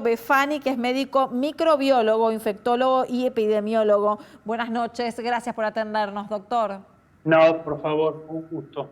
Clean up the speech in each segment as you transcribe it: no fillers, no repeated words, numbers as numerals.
Befani, que es médico microbiólogo, infectólogo y epidemiólogo. Buenas noches, gracias por atendernos, doctor. No, por favor, un gusto.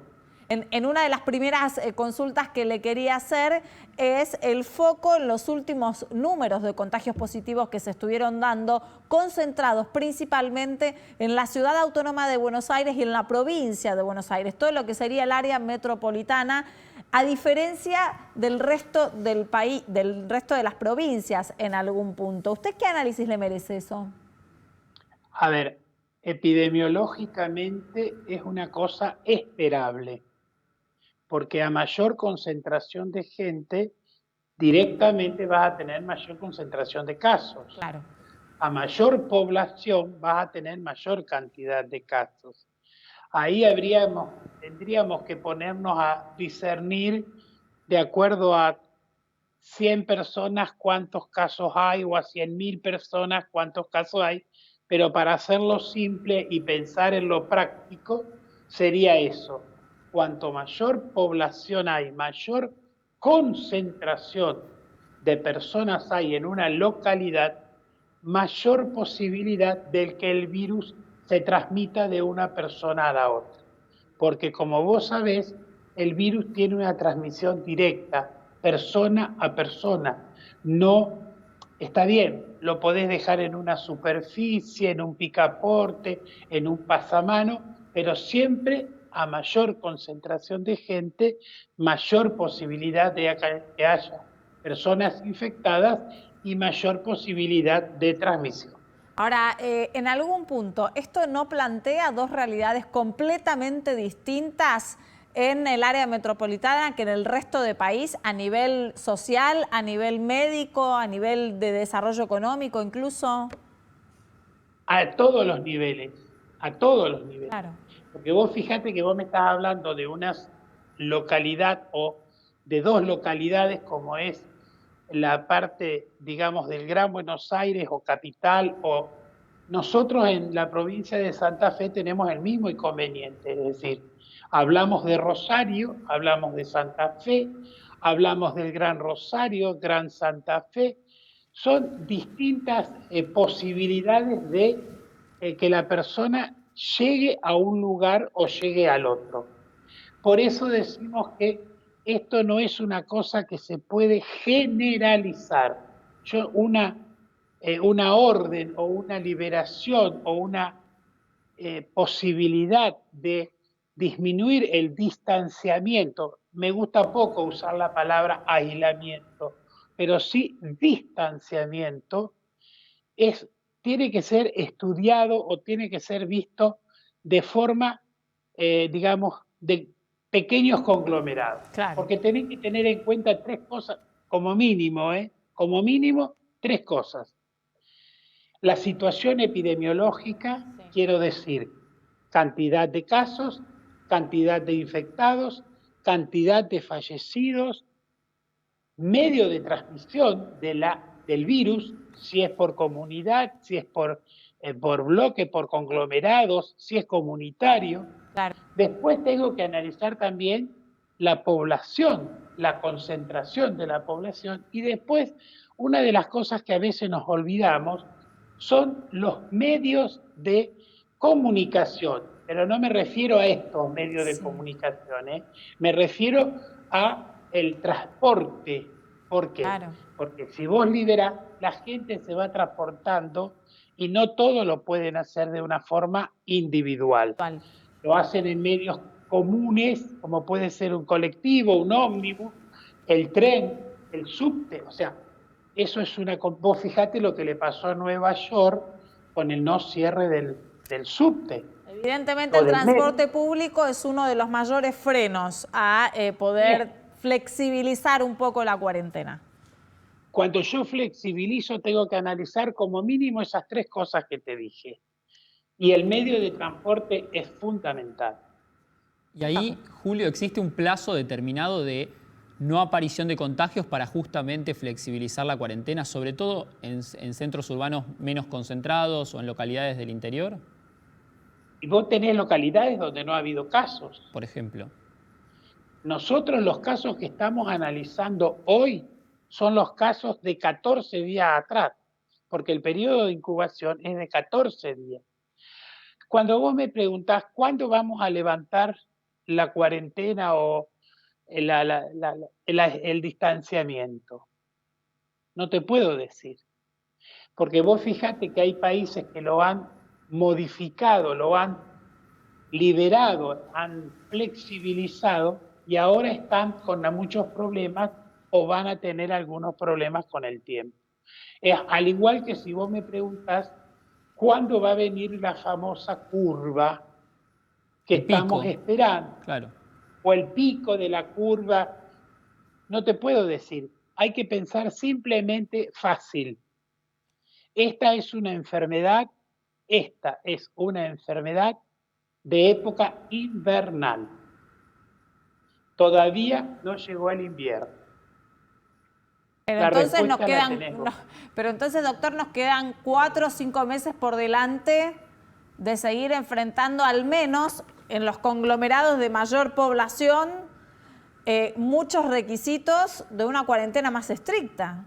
En una de las primeras consultas que le quería hacer es el foco en los últimos números de contagios positivos que se estuvieron dando, concentrados principalmente en la ciudad autónoma de Buenos Aires y en la provincia de Buenos Aires, todo lo que sería el área metropolitana, a diferencia del resto del país, del resto de las provincias en algún punto. ¿Usted qué análisis le merece eso? A ver, epidemiológicamente es una cosa esperable, porque a mayor concentración de gente, directamente vas a tener mayor concentración de casos. Claro. A mayor población vas a tener mayor cantidad de casos. Ahí tendríamos que ponernos a discernir de acuerdo a 100 personas cuántos casos hay o a 100.000 personas cuántos casos hay, pero para hacerlo simple y pensar en lo práctico sería eso. Cuanto mayor población hay, mayor concentración de personas hay en una localidad, mayor posibilidad de que el virus se transmita de una persona a la otra. Porque como vos sabés, el virus tiene una transmisión directa, persona a persona. No, está bien, lo podés dejar en una superficie, en un picaporte, en un pasamano, pero siempre a mayor concentración de gente, mayor posibilidad de que haya personas infectadas y mayor posibilidad de transmisión. Ahora, en algún punto, ¿esto no plantea dos realidades completamente distintas en el área metropolitana que en el resto del país, a nivel social, a nivel médico, a nivel de desarrollo económico incluso? A todos los niveles, a todos los niveles. Claro. Porque vos fíjate que vos me estás hablando de una localidad o de dos localidades como es la parte, digamos, del Gran Buenos Aires o capital, o nosotros en la provincia de Santa Fe tenemos el mismo inconveniente, es decir, hablamos de Rosario, hablamos de Santa Fe, hablamos del Gran Rosario, Gran Santa Fe, son distintas posibilidades de que la persona llegue a un lugar o llegue al otro. Por eso decimos que esto no es una cosa que se puede generalizar. Una orden o una liberación o una posibilidad de disminuir el distanciamiento, me gusta poco usar la palabra aislamiento, pero sí distanciamiento, tiene que ser estudiado o tiene que ser visto de forma, digamos, de pequeños conglomerados. Claro. Porque tenés que tener en cuenta tres cosas, como mínimo, como mínimo, tres cosas. La situación epidemiológica, Sí. quiero decir, cantidad de casos, cantidad de infectados, cantidad de fallecidos, medio de transmisión del virus, si es por comunidad, si es por bloque, por conglomerados, si es comunitario. Claro. Después tengo que analizar también la población, la concentración de la población, y después una de las cosas que a veces nos olvidamos son los medios de comunicación, pero no me refiero a estos medios de comunicación, me refiero a el transporte. ¿Por qué? Claro. Porque si vos liberás, la gente se va transportando y no todo lo pueden hacer de una forma individual. Vale. Lo hacen en medios comunes, como puede ser un colectivo, un ómnibus, el tren, el subte. O sea, eso es vos fijate lo que le pasó a Nueva York con el no cierre del subte. Evidentemente el transporte público es uno de los mayores frenos a poder flexibilizar un poco la cuarentena. Cuando yo flexibilizo tengo que analizar como mínimo esas tres cosas que te dije. Y el medio de transporte es fundamental. Y ahí, Julio, ¿existe un plazo determinado de no aparición de contagios para justamente flexibilizar la cuarentena, sobre todo en centros urbanos menos concentrados o en localidades del interior? Y vos tenés localidades donde no ha habido casos. Por ejemplo. Nosotros los casos que estamos analizando hoy son los casos de 14 días atrás, porque el periodo de incubación es de 14 días. Cuando vos me preguntás cuándo vamos a levantar la cuarentena o el distanciamiento, no te puedo decir. Porque vos fíjate que hay países que lo han modificado, lo han liberado, han flexibilizado y ahora están con muchos problemas o van a tener algunos problemas con el tiempo. Al igual que si vos me preguntás cuándo va a venir la famosa curva que estamos esperando, claro, o el pico de la curva, no te puedo decir. Hay que pensar simplemente fácil. Esta es una enfermedad de época invernal. Todavía no llegó el invierno. Pero entonces, doctor, nos quedan 4 o 5 meses por delante de seguir enfrentando, al menos en los conglomerados de mayor población, muchos requisitos de una cuarentena más estricta.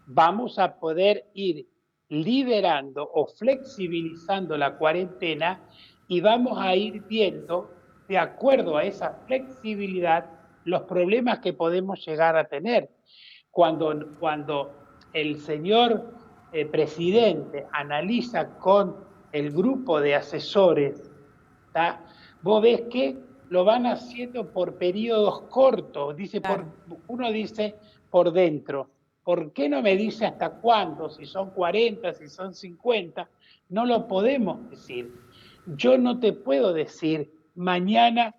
Vamos a poder ir liberando o flexibilizando la cuarentena y vamos a ir viendo, de acuerdo a esa flexibilidad, los problemas que podemos llegar a tener. Cuando el señor presidente analiza con el grupo de asesores, ¿tá? Vos ves que lo van haciendo por periodos cortos, uno dice por dentro. ¿Por qué no me dice hasta cuándo? Si son 40, si son 50, no lo podemos decir. Yo no te puedo decir, mañana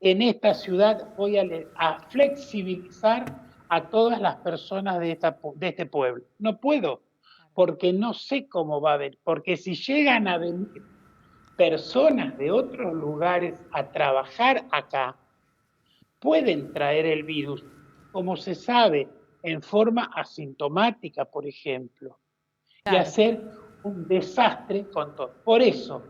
en esta ciudad voy a flexibilizar a todas las personas de este pueblo. No puedo, porque no sé cómo va a venir. Porque si llegan a venir personas de otros lugares a trabajar acá, pueden traer el virus, como se sabe, en forma asintomática, por ejemplo, y hacer un desastre con todo. Por eso,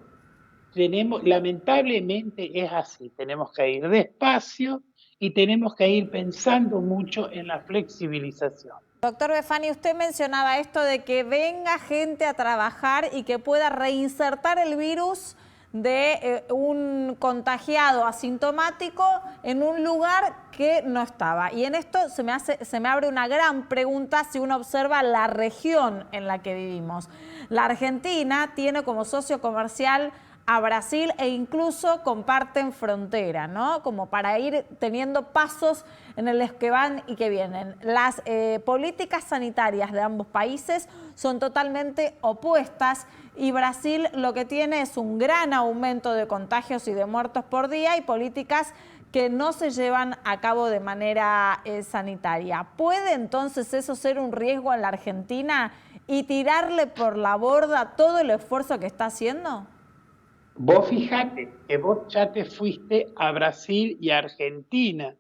lamentablemente es así, tenemos que ir despacio y tenemos que ir pensando mucho en la flexibilización. Doctor Befani, usted mencionaba esto de que venga gente a trabajar y que pueda reinsertar el virus de un contagiado asintomático en un lugar que no estaba. Y en esto se me abre una gran pregunta si uno observa la región en la que vivimos. La Argentina tiene como socio comercial a Brasil e incluso comparten frontera, ¿no? Como para ir teniendo pasos en los que van y que vienen. Las políticas sanitarias de ambos países son totalmente opuestas y Brasil lo que tiene es un gran aumento de contagios y de muertos por día y políticas que no se llevan a cabo de manera sanitaria. ¿Puede entonces eso ser un riesgo en la Argentina y tirarle por la borda todo el esfuerzo que está haciendo? Vos fijate que vos ya te fuiste a Brasil y a Argentina.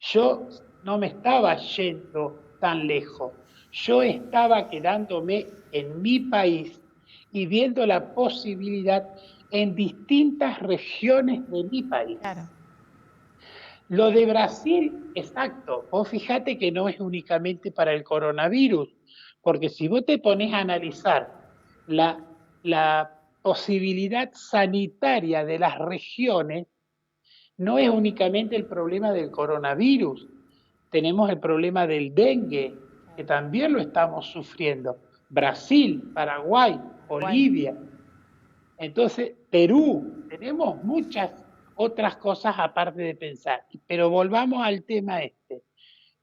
Yo no me estaba yendo tan lejos. Yo estaba quedándome en mi país y viendo la posibilidad en distintas regiones de mi país. Claro. Lo de Brasil, exacto. Vos fijate que no es únicamente para el coronavirus, porque si vos te pones a analizar la posibilidad sanitaria de las regiones, no es únicamente el problema del coronavirus, tenemos el problema del dengue, que también lo estamos sufriendo. Brasil, Paraguay, Bolivia, entonces Perú, tenemos muchas otras cosas aparte de pensar. Pero volvamos al tema este,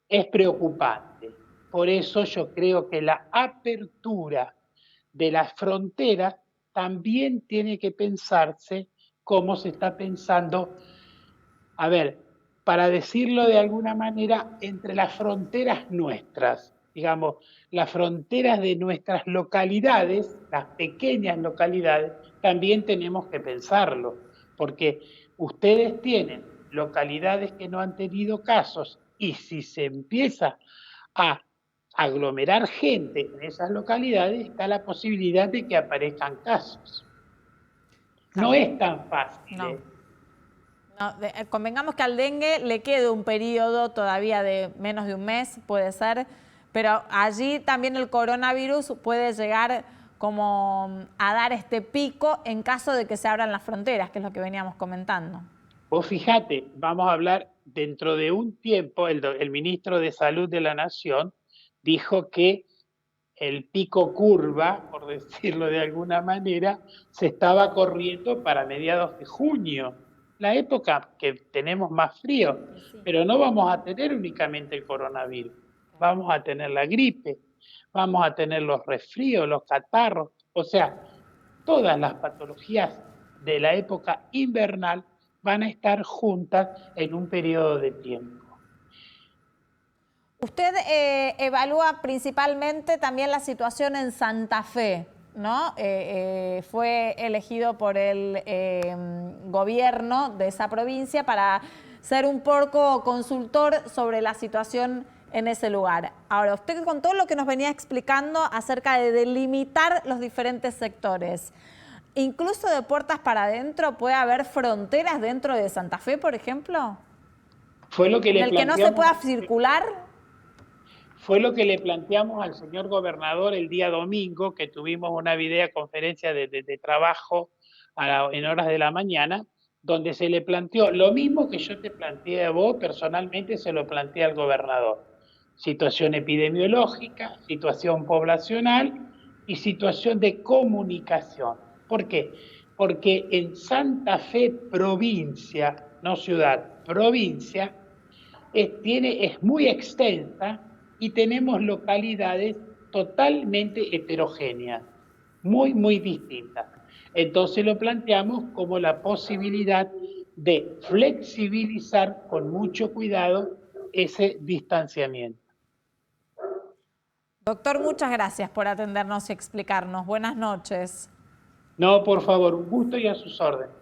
es preocupante. Por eso yo creo que la apertura de las fronteras también tiene que pensarse como se está pensando, a ver, para decirlo de alguna manera, entre las fronteras nuestras, digamos, las fronteras de nuestras localidades, las pequeñas localidades, también tenemos que pensarlo, porque ustedes tienen localidades que no han tenido casos y si se empieza a aglomerar gente en esas localidades, está la posibilidad de que aparezcan casos. No es tan fácil. No. No, convengamos que al dengue le queda un periodo todavía de menos de un mes, puede ser, pero allí también el coronavirus puede llegar como a dar este pico en caso de que se abran las fronteras, que es lo que veníamos comentando. Vos fíjate, vamos a hablar dentro de un tiempo, el ministro de Salud de la Nación dijo que el pico curva, por decirlo de alguna manera, se estaba corriendo para mediados de junio, la época que tenemos más frío, pero no vamos a tener únicamente el coronavirus, vamos a tener la gripe, vamos a tener los resfríos, los catarros, o sea, todas las patologías de la época invernal van a estar juntas en un periodo de tiempo. Usted evalúa principalmente también la situación en Santa Fe, ¿no? Fue elegido por el gobierno de esa provincia para ser un poco consultor sobre la situación en ese lugar. Ahora, usted con todo lo que nos venía explicando acerca de delimitar los diferentes sectores, incluso de puertas para adentro, ¿puede haber fronteras dentro de Santa Fe, por ejemplo? Fue lo que ¿En el que no se pueda circular? Fue lo que le planteamos al señor gobernador el día domingo, que tuvimos una videoconferencia de trabajo en horas de la mañana, donde se le planteó lo mismo que yo te planteé a vos, personalmente se lo planteé al gobernador. Situación epidemiológica, situación poblacional y situación de comunicación. ¿Por qué? Porque en Santa Fe provincia, no ciudad, provincia, es muy extensa y tenemos localidades totalmente heterogéneas, muy distintas. Entonces lo planteamos como la posibilidad de flexibilizar con mucho cuidado ese distanciamiento. Doctor, muchas gracias por atendernos y explicarnos. Buenas noches. No, por favor, un gusto y a sus órdenes.